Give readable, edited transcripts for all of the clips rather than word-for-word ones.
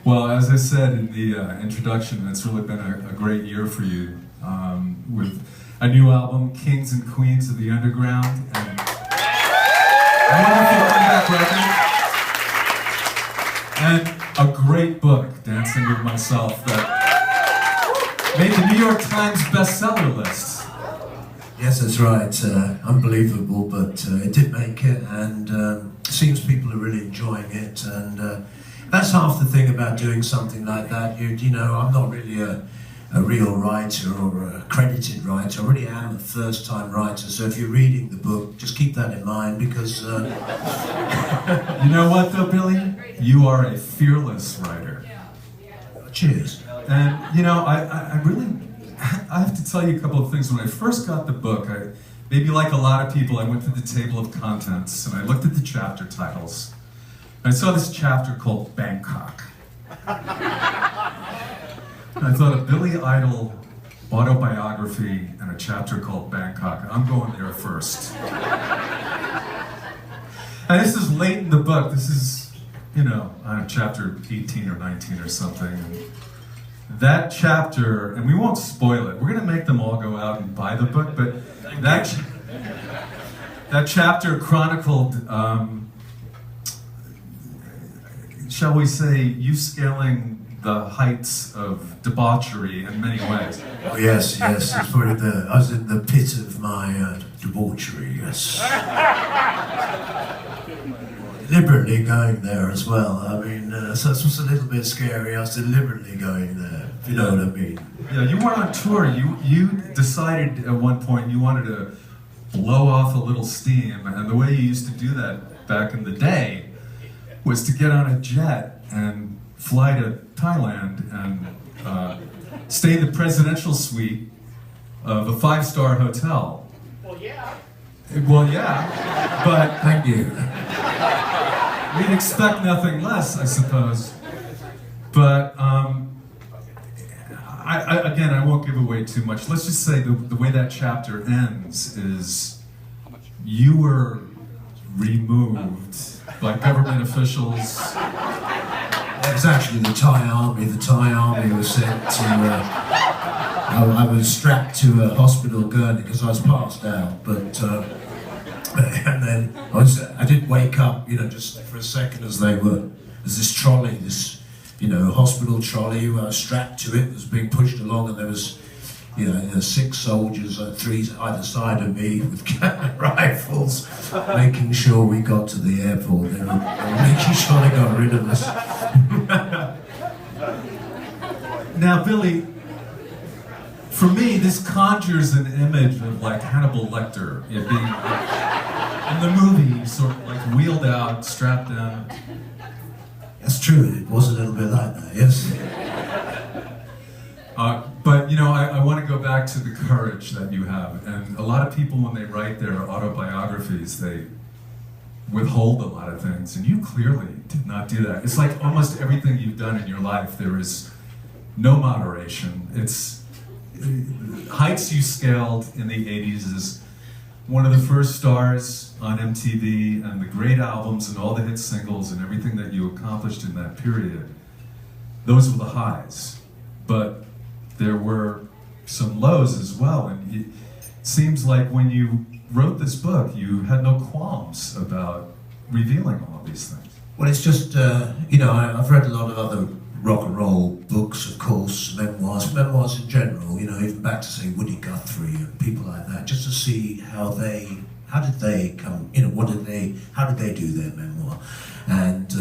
Well, as I said in the introduction, it's really been a great year for you with a new album, Kings and Queens of the Underground, and a wonderful comeback record, and a great book, Dancing with Myself, that made the New York Times bestseller list. Yes, that's right. Unbelievable, but it did make it, and seems people are really enjoying it, and that's half the thing about doing something like that. You know, I'm not really a real writer or a credited writer. I really am a first-time writer, so if you're reading the book, just keep that in mind, because... You know what, though, Billy? You are a fearless writer. Cheers. And, you know, I really... I have to tell you a couple of things. When I first got the book, maybe like a lot of people, I went to the table of contents, and I looked at the chapter titles. I saw this chapter called Bangkok. And I thought, a Billy Idol autobiography and a chapter called Bangkok. I'm going there first. And this is late in the book. This is, you know, chapter 18 or 19 or something. And that chapter, and we won't spoil it. We're going to make them all go out and buy the book, but that chapter chronicled... shall we say, you scaling the heights of debauchery in many ways. Oh, yes, it's probably I was in the pit of my debauchery, yes. Deliberately going there as well. I mean, so it was a little bit scary. I was deliberately going there, if you know what I mean. Yeah, you went on tour. You decided at one point you wanted to blow off a little steam, and the way you used to do that back in the day was to get on a jet and fly to Thailand and stay in the presidential suite of a 5-star hotel. Well, yeah. Well, yeah, but... Thank you. We'd expect nothing less, I suppose. But, again, I won't give away too much. Let's just say the way that chapter ends is you were removed by government officials. It was actually the Thai army. The Thai army was sent to... I was strapped to a hospital gurney because I was passed out, but... and then I didn't wake up, you know, just for a second as there's this trolley, this, you know, hospital trolley, I was strapped to it, was being pushed along, and there was, you know, 6 soldiers, 3 either side of me with rifles, making sure we got to the airport. They were making sure they got rid of us. Now, Billy, for me, this conjures an image of like Hannibal Lecter, it being in the movie, sort of like wheeled out, strapped down. That's true. It was a little bit like that, yes. But, you know, I want to go back to the courage that you have. And a lot of people, when they write their autobiographies, they withhold a lot of things. And you clearly did not do that. It's like almost everything you've done in your life, there is no moderation. It's heights you scaled in the 80s is one of the first stars on MTV, and the great albums and all the hit singles and everything that you accomplished in that period. Those were the highs. But there were some lows as well, and it seems like when you wrote this book, you had no qualms about revealing all of these things. Well, it's just, you know, I've read a lot of other rock and roll books, of course, memoirs in general, you know, even back to, say, Woody Guthrie and people like that, just to see how did they come, you know, how did they do their memoir? And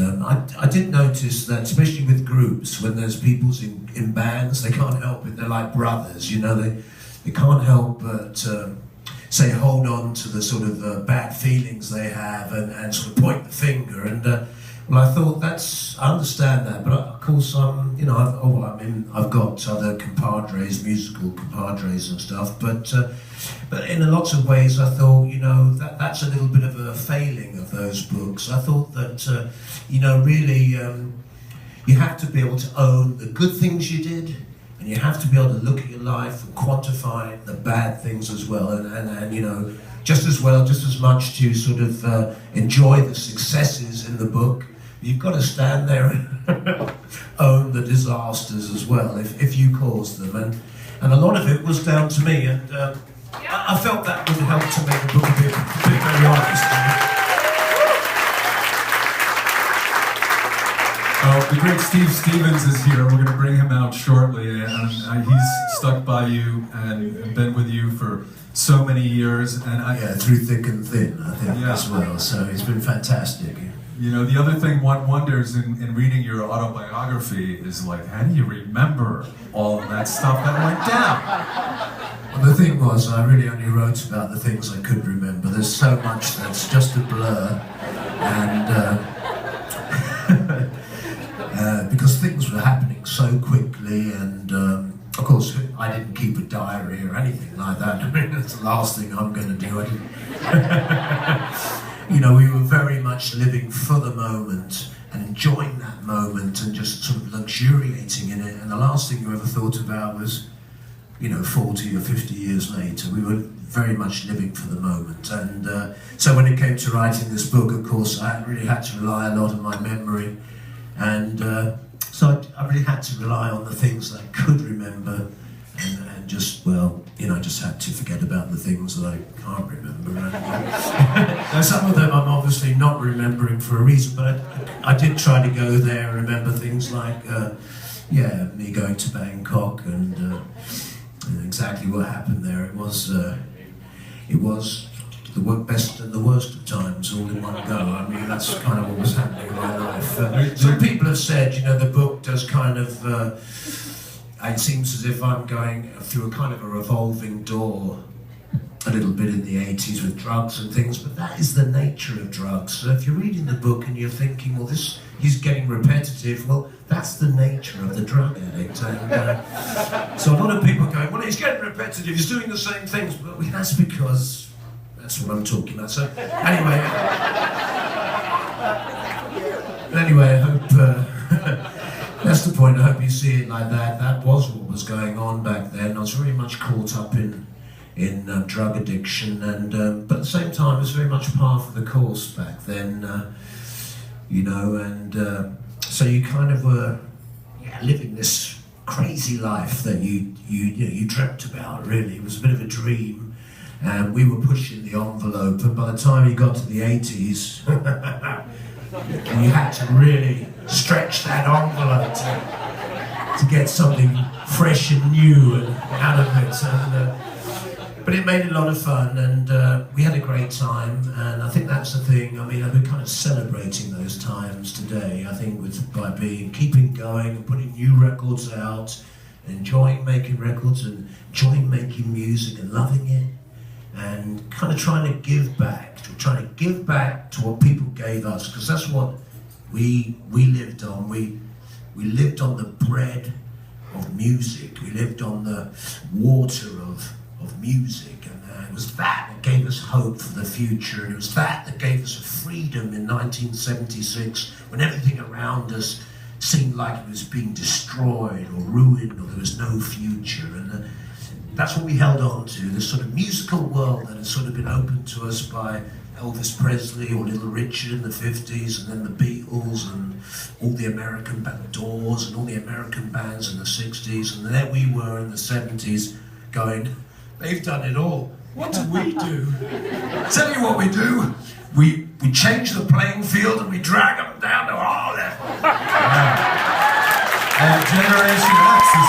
I did notice that, especially with groups, when there's people in bands, they can't help it, they're like brothers, you know, they can't help but, say, hold on to the sort of bad feelings they have and sort of point the finger. And well, I thought I understand that, but of course, you know, I've got other compadres, musical compadres and stuff, but in lots of ways, I thought, you know, that's a little bit of a failing of those books. I thought that, you know, really, you have to be able to own the good things you did, and you have to be able to look at your life and quantify the bad things as well, and you know, just as much to sort of enjoy the successes in the book. You've got to stand there and own disasters as well, if you caused them, and a lot of it was down to me, and I felt that would help to make the book a bit very honest. The great Steve Stevens is here. We're going to bring him out shortly, and he's stuck by you and been with you for so many years, and through thick and thin, I think, as well. So it's been fantastic. You know, the other thing one wonders in reading your autobiography is like, how do you remember all of that stuff that went down? Well, the thing was, I really only wrote about the things I could remember. There's so much that's just a blur, and because things were happening so quickly, and of course I didn't keep a diary or anything like that. I mean, that's the last thing I'm going to do. I didn't. You know, we were very much living for the moment and enjoying that moment and just sort of luxuriating in it, and the last thing you ever thought about was, you know, 40 or 50 years later. We were very much living for the moment, and so when it came to writing this book, of course, I really had to rely a lot on my memory, and so I really had to rely on the things that I could remember, and just, well, you know, I just had to forget about the things that I can't remember. Now, some of them I'm obviously not remembering for a reason, but I did try to go there and remember things like, me going to Bangkok and exactly what happened there. It was the best and the worst of times all in one go. I mean, that's kind of what was happening in my life. Some people have said, you know, the book does kind of, it seems as if I'm going through a kind of a revolving door a little bit in the 80s with drugs and things, but that is the nature of drugs. So if you're reading the book and you're thinking, well, he's getting repetitive, well, that's the nature of the drug addict. And so a lot of people are going, well, he's getting repetitive, he's doing the same things, but that's because that's what I'm talking about. So anyway, I hope that's the point. I hope you see it like that. That was what was going on back then. I was very much caught up in drug addiction, and but at the same time, it was very much par for the course back then. You know, and so you kind of were living this crazy life that you dreamt about. Really, it was a bit of a dream. And we were pushing the envelope, and by the time you got to the 80s, you had to really stretch that envelope to get something fresh and new and out of it. And, but it made it a lot of fun, and we had a great time, and I think that's the thing. I mean, we're kind of celebrating those times today, I think, by keeping going and putting new records out, enjoying making records and enjoying making music and loving it, and kind of trying to give back to what people gave us, because that's what we lived on. We lived on the bread of music. We lived on the water of music, and it was that gave us hope for the future, and it was that gave us a freedom in 1976 when everything around us seemed like it was being destroyed or ruined, or there was no future. And that's what we held on to, this sort of musical world that had sort of been opened to us by Elvis Presley or Little Richard in the 50s, and then the Beatles and all the American Doors and all the American bands in the 60s, and there we were in the 70s going, they've done it all. What do we do? Tell you what we do. We change the playing field and we drag them down to our level. And Generation X is